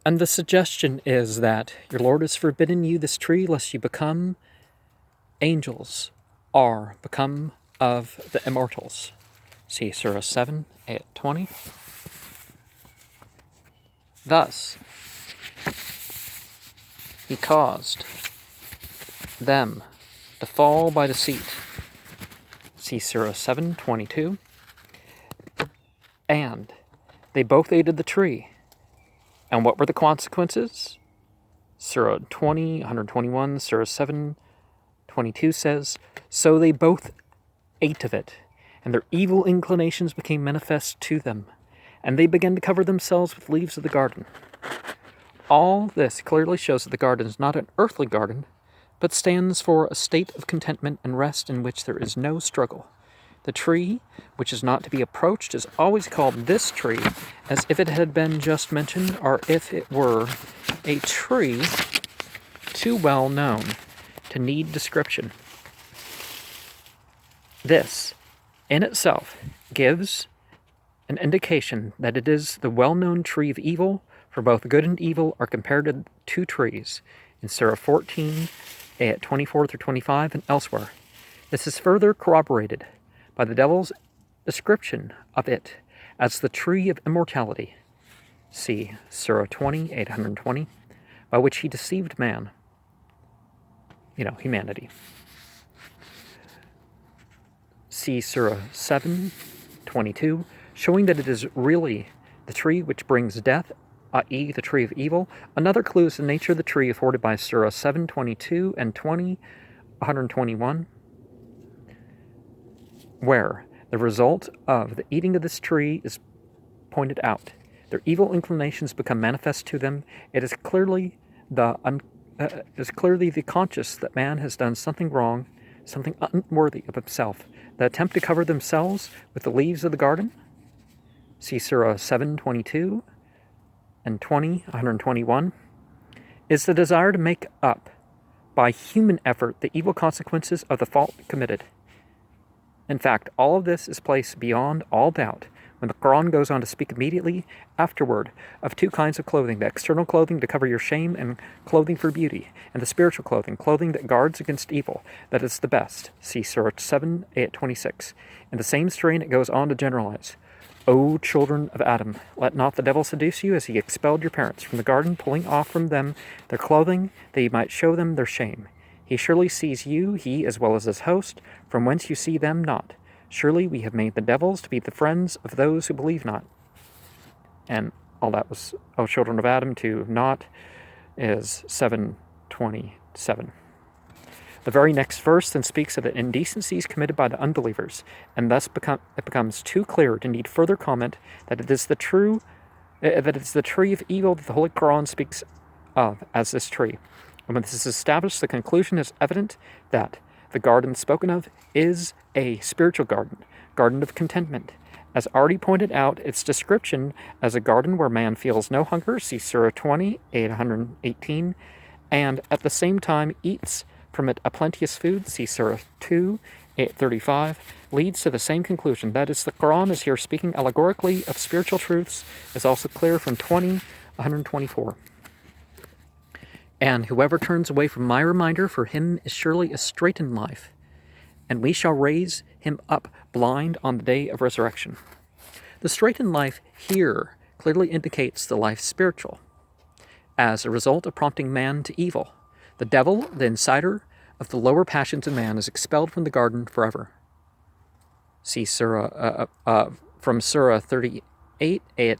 And the suggestion is that your Lord has forbidden you this tree lest you become angels or become of the immortals. See Surah 7, Ayat 20. Thus, he caused them to fall by deceit. See Surah 7:22. And they both ate of the tree. And what were the consequences? Surah 20, 121, Surah 7:22 says, "So they both ate of it, and their evil inclinations became manifest to them, and they began to cover themselves with leaves of the garden." All this clearly shows that the garden is not an earthly garden, but stands for a state of contentment and rest in which there is no struggle. The tree, which is not to be approached, is always called this tree, as if it had been just mentioned, or if it were a tree too well known to need description. This, in itself, gives an indication that it is the well-known tree of evil, for both good and evil are compared to two trees, in Surah 14, Ayat 24 through 25, and elsewhere. This is further corroborated by the devil's description of it as the tree of immortality. See Surah 20, 820, by which he deceived man, humanity. See Surah 7:22, showing that it is really the tree which brings death, i.e. the tree of evil. Another clue is the nature of the tree afforded by Surah 7:22 and 121, where the result of the eating of this tree is pointed out. Their evil inclinations become manifest to them. It is clearly the conscious that man has done something wrong, something unworthy of himself. The attempt to cover themselves with the leaves of the garden, see Surah 7:22 and 121, is the desire to make up by human effort the evil consequences of the fault committed. In fact, all of this is placed beyond all doubt when the Quran goes on to speak immediately afterward of two kinds of clothing: the external clothing to cover your shame and clothing for beauty, and the spiritual clothing that guards against evil, that is the best. See Surah 7, Ayat 26. In the same strain, it goes on to generalize, "O children of Adam, let not the devil seduce you, as he expelled your parents from the garden, pulling off from them their clothing, that he might show them their shame. He surely sees you, he as well as his host, from whence you see them not. Surely we have made the devils to be the friends of those who believe not." And all that was, "O children of Adam," to not is 7:27. The very next verse then speaks of the indecencies committed by the unbelievers, and thus it becomes too clear to need further comment that it is the tree of evil that the Holy Quran speaks of as this tree. And when this is established, the conclusion is evident that the garden spoken of is a spiritual garden of contentment. As already pointed out, its description as a garden where man feels no hunger, see Surah 20, 818, and at the same time eats from it a plenteous food, see Surah 2, 835, leads to the same conclusion. That is, the Quran is here speaking allegorically of spiritual truths, is also clear from 20, 124. "And whoever turns away from my reminder, for him is surely a straitened life, and we shall raise him up blind on the day of resurrection." The straitened life here clearly indicates the life spiritual, as a result of prompting man to evil. The devil, the inciter of the lower passions in man, is expelled from the garden forever. See from Surah 38, Ayat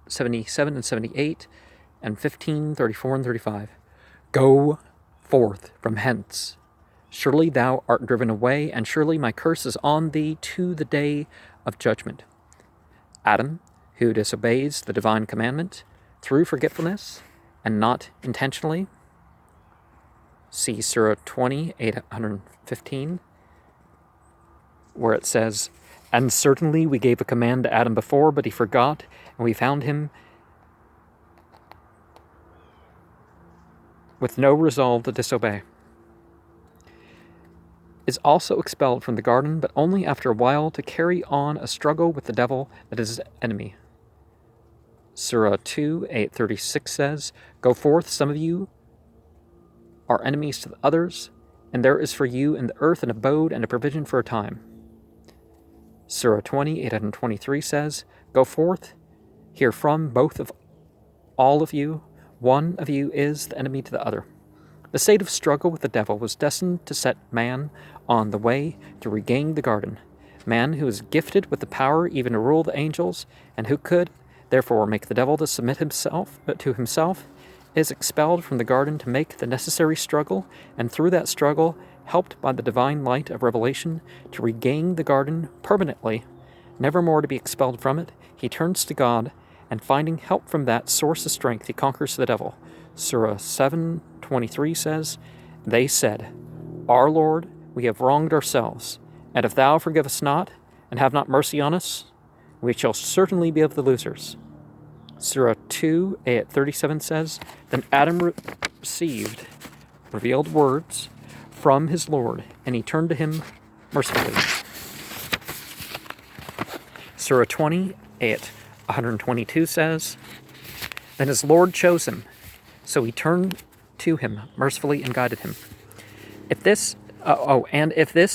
77 and 78, and 15, 34 and 35. "Go forth from hence. Surely thou art driven away, and surely my curse is on thee to the day of judgment." Adam, who disobeys the divine commandment through forgetfulness and not intentionally, see Surah 20, 815, where it says, "And certainly we gave a command to Adam before, but he forgot, and we found him with no resolve to disobey," is also expelled from the garden, but only after a while, to carry on a struggle with the devil that is his enemy. Surah 2, 836 says, "Go forth, some of you are enemies to the others, and there is for you in the earth an abode and a provision for a time." Surah 20, 823 says, "Go forth, hear from both of all of you, one of you is the enemy to the other." The state of struggle with the devil was destined to set man on the way to regain the garden. Man who is gifted with the power even to rule the angels, and who could, therefore, make the devil to submit himself to himself, is expelled from the garden to make the necessary struggle, and through that struggle, helped by the divine light of revelation, to regain the garden permanently, never more to be expelled from it. He turns to God, and finding help from that source of strength, he conquers the devil. Surah 7:23 says, "They said, 'Our Lord, we have wronged ourselves, and if thou forgive us not, and have not mercy on us, we shall certainly be of the losers.'" Surah 2, 37 says, "Then Adam received revealed words from his Lord, and he turned to him mercifully." Surah 20, 122 says, "Then his Lord chose him, so he turned to him mercifully and guided him." If this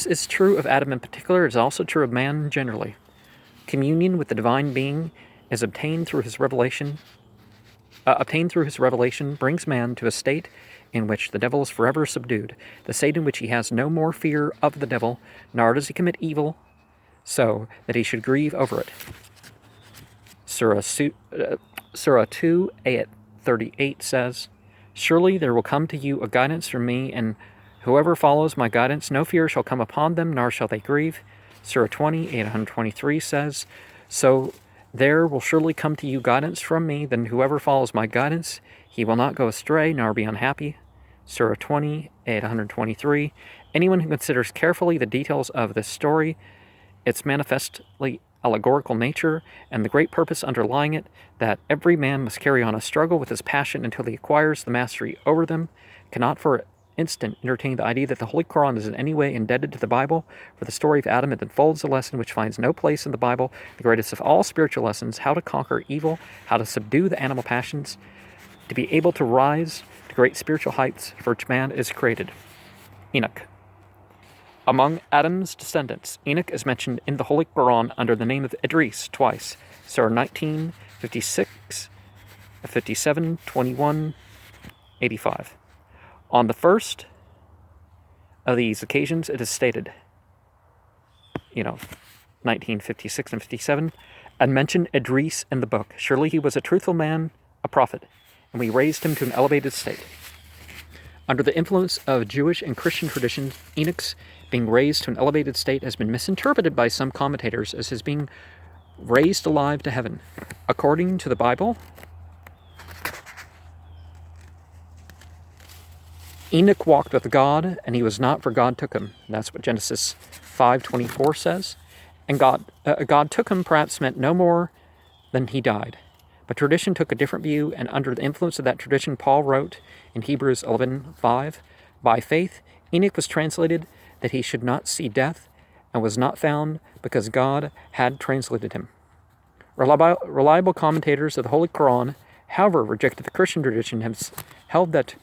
is true of Adam in particular, it is also true of man generally. Communion with the divine being is obtained through his revelation, brings man to a state in which the devil is forever subdued, the state in which he has no more fear of the devil, nor does he commit evil, so that he should grieve over it. Surah 2, 38 says, "Surely there will come to you a guidance from me, and whoever follows my guidance, no fear shall come upon them, nor shall they grieve." Surah 20, 823 says, "So there will surely come to you guidance from me, then whoever follows my guidance, he will not go astray, nor be unhappy." Surah 20, 823, "Anyone who considers carefully the details of this story, its manifestly allegorical nature, and the great purpose underlying it, that every man must carry on a struggle with his passion until he acquires the mastery over them, cannot for an instant entertain the idea that the Holy Quran is in any way indebted to the Bible, for the story of Adam it unfolds a lesson which finds no place in the Bible, the greatest of all spiritual lessons, how to conquer evil, how to subdue the animal passions, to be able to rise to great spiritual heights for which man is created." Enoch. Among Adam's descendants, Enoch is mentioned in the Holy Quran under the name of Idris twice, Surah 19, 56, 57, 21, 85. On the first of these occasions, it is stated, 1956 and 57, "And mention Idris in the book. Surely he was a truthful man, a prophet, and we raised him to an elevated state." Under the influence of Jewish and Christian traditions, Enoch's being raised to an elevated state has been misinterpreted by some commentators as his being raised alive to heaven. According to the Bible, Enoch walked with God, and he was not, for God took him. That's what Genesis 5:24 says. And God took him perhaps meant no more than he died. But tradition took a different view, and under the influence of that tradition, Paul wrote in Hebrews 11:5, "By faith Enoch was translated that he should not see death, and was not found because God had translated him." Reliable commentators of the Holy Quran, however, rejected the Christian tradition, have held that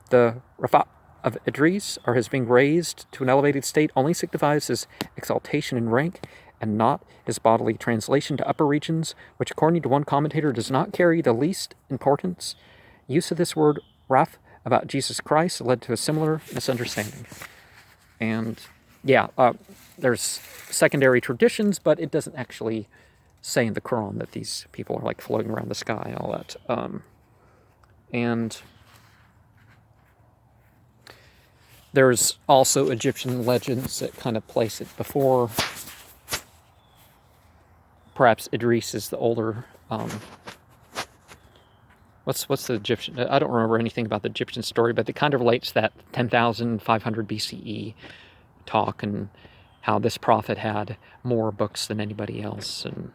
the Rafa of Idris, or his being raised to an elevated state, only signifies his exaltation in rank, and not his bodily translation to upper regions, which according to one commentator does not carry the least importance. Use of this word Raf about Jesus Christ led to a similar misunderstanding. And there's secondary traditions, but it doesn't actually say in the Quran that these people are like floating around the sky and all that. And there's also Egyptian legends that kind of place it before. Perhaps Idris is the older. What's the Egyptian? I don't remember anything about the Egyptian story, but it kind of relates that 10,500 BCE talk and how this prophet had more books than anybody else. And